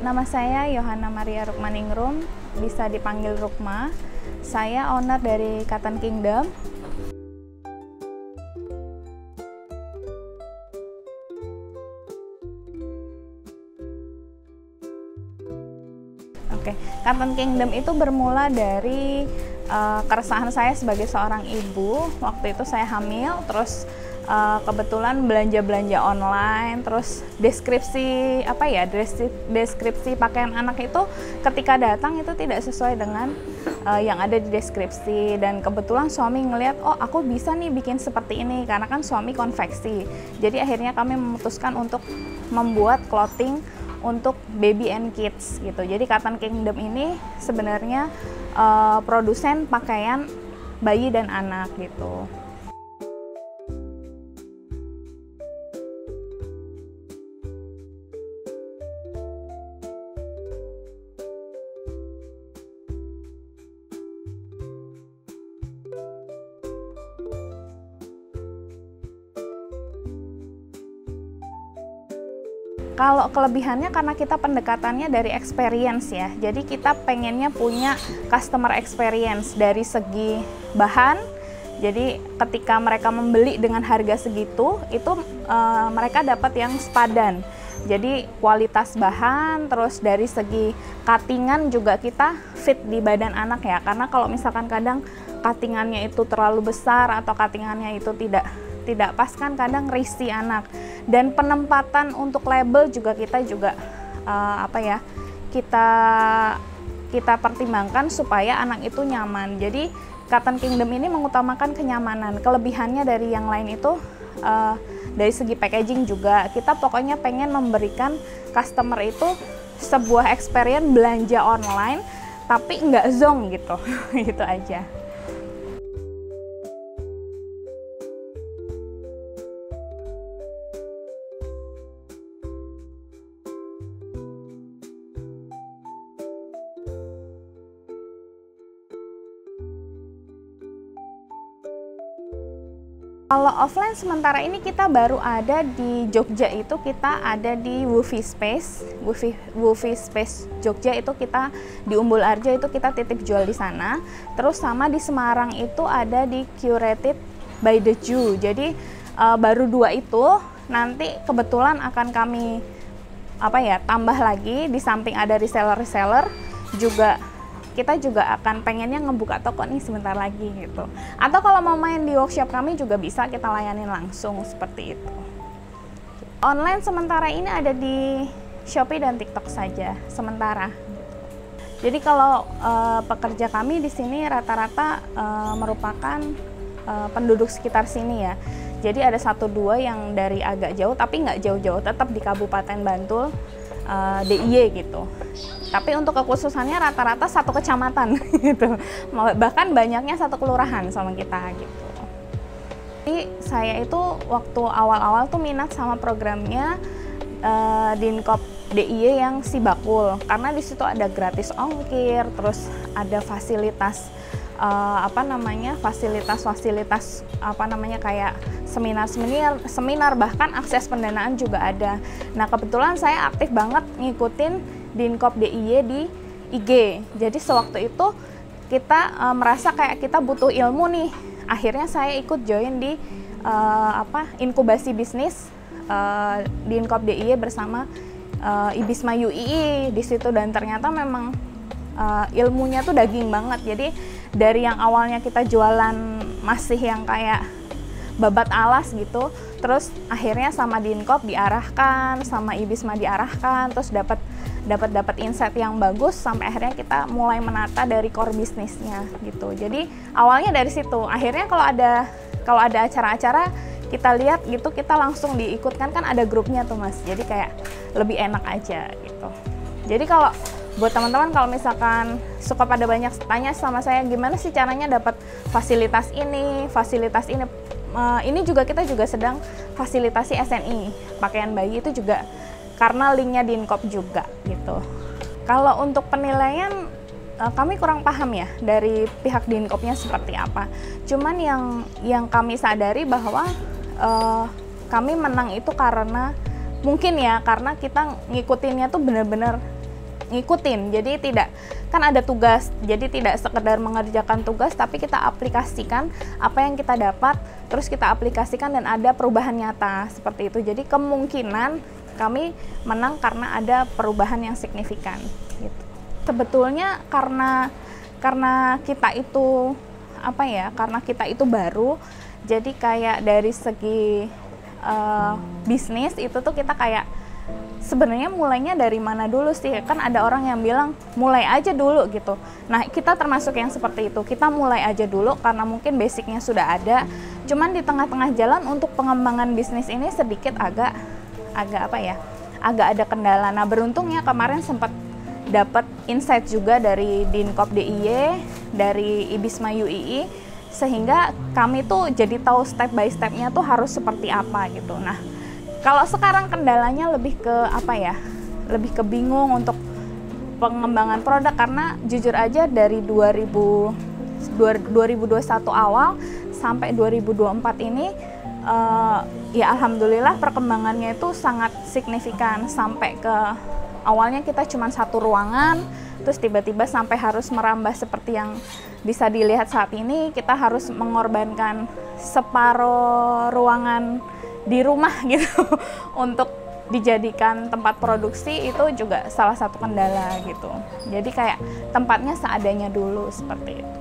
Nama saya Yohana Maria Rukmaningrum, bisa dipanggil Rukma. Saya owner dari Cotton Kingdom. Cotton Kingdom itu bermula dari keresahan saya sebagai seorang ibu. Waktu itu saya hamil, terus kebetulan belanja online, terus deskripsi pakaian anak itu ketika datang itu tidak sesuai dengan yang ada di deskripsi, dan kebetulan suami ngelihat, oh aku bisa nih bikin seperti ini, karena kan suami konveksi. Jadi akhirnya kami memutuskan untuk membuat clothing untuk baby and kids gitu. Jadi Cotton Kingdom ini sebenarnya produsen pakaian bayi dan anak gitu. Kalau kelebihannya karena kita pendekatannya dari experience ya, jadi kita pengennya punya customer experience dari segi bahan. Jadi ketika mereka membeli dengan harga segitu, itu mereka dapat yang sepadan. Jadi kualitas bahan, terus dari segi cuttingan juga kita fit di badan anak ya. Karena kalau misalkan kadang cuttingannya itu terlalu besar atau cuttingannya itu tidak pas, kan kadang risih anak. Dan penempatan untuk label juga kita kita pertimbangkan supaya anak itu nyaman. Jadi Cotton Kingdom ini mengutamakan kenyamanan. Kelebihannya dari yang lain itu dari segi packaging juga, kita pokoknya pengen memberikan customer itu sebuah experience belanja online tapi nggak zonk gitu. Gitu aja. Kalau offline sementara ini kita baru ada di Jogja, itu kita ada di Woofy Space Jogja, itu kita di Umbul Arjo, itu kita titip jual di sana. Terus sama di Semarang itu ada di Curated by the Jew. Jadi baru dua itu, nanti kebetulan akan kami tambah lagi, di samping ada reseller juga. Kita juga akan pengennya ngebuka toko nih sebentar lagi gitu. Atau kalau mau main di workshop kami juga bisa kita layanin langsung seperti itu. Online sementara ini ada di Shopee dan TikTok saja sementara. Jadi kalau pekerja kami di sini rata-rata merupakan penduduk sekitar sini ya. Jadi ada 1-2 yang dari agak jauh, tapi nggak jauh-jauh, tetap di Kabupaten Bantul, DIY gitu. Tapi untuk kekhususannya rata-rata satu kecamatan gitu. Bahkan banyaknya satu kelurahan sama kita gitu. Jadi saya itu waktu awal-awal tuh minat sama programnya Dinkop DIY yang Sibakul, karena di situ ada gratis ongkir, terus ada fasilitas kayak seminar, bahkan akses pendanaan juga ada. Nah kebetulan saya aktif banget ngikutin Dinkop DIY di IG. Jadi sewaktu itu kita merasa kayak kita butuh ilmu nih. Akhirnya saya ikut join di inkubasi bisnis Dinkop DIY bersama IBISMA UII di situ, dan ternyata memang ilmunya tuh daging banget. Jadi dari yang awalnya kita jualan masih yang kayak babat alas gitu, terus akhirnya sama Dinkop diarahkan, sama IBISMA diarahkan, terus dapat insight yang bagus, sampai akhirnya kita mulai menata dari core bisnisnya gitu. Jadi awalnya dari situ. Akhirnya kalau ada acara-acara kita lihat gitu, kita langsung diikutkan, kan ada grupnya tuh Mas. Jadi kayak lebih enak aja gitu. Jadi kalau buat teman-teman kalau misalkan suka pada banyak tanya sama saya, gimana sih caranya dapat fasilitas ini, ini juga kita juga sedang fasilitasi SNI pakaian bayi, itu juga karena linknya Dinkop juga gitu. Kalau untuk penilaian kami kurang paham ya dari pihak Dinkopnya seperti apa. Cuman yang kami sadari bahwa kami menang itu karena mungkin ya karena kita ngikutinnya tuh bener-bener ngikutin. Jadi tidak, kan ada tugas, jadi tidak sekedar mengerjakan tugas, tapi kita aplikasikan apa yang kita dapat, terus kita aplikasikan dan ada perubahan nyata seperti itu. Jadi kemungkinan kami menang karena ada perubahan yang signifikan gitu. Sebetulnya karena kita itu karena kita itu baru, jadi kayak dari segi bisnis itu tuh kita kayak sebenarnya mulainya dari mana dulu sih? Kan ada orang yang bilang mulai aja dulu gitu. Nah, kita termasuk yang seperti itu. Kita mulai aja dulu karena mungkin basicnya sudah ada. Cuman di tengah-tengah jalan untuk pengembangan bisnis ini sedikit agak ada kendala. Nah, beruntungnya kemarin sempat dapat insight juga dari Dinkop DIY, dari IBISMA UII, sehingga kami tuh jadi tahu step by stepnya tuh harus seperti apa gitu. Nah, kalau sekarang kendalanya lebih ke lebih ke bingung untuk pengembangan produk, karena jujur aja dari 2021 awal sampai 2024 ini ya alhamdulillah perkembangannya itu sangat signifikan, sampai ke awalnya kita cuma satu ruangan, terus tiba-tiba sampai harus merambah seperti yang bisa dilihat saat ini. Kita harus mengorbankan separuh ruangan di rumah gitu untuk dijadikan tempat produksi. Itu juga salah satu kendala gitu. Jadi kayak tempatnya seadanya dulu seperti itu.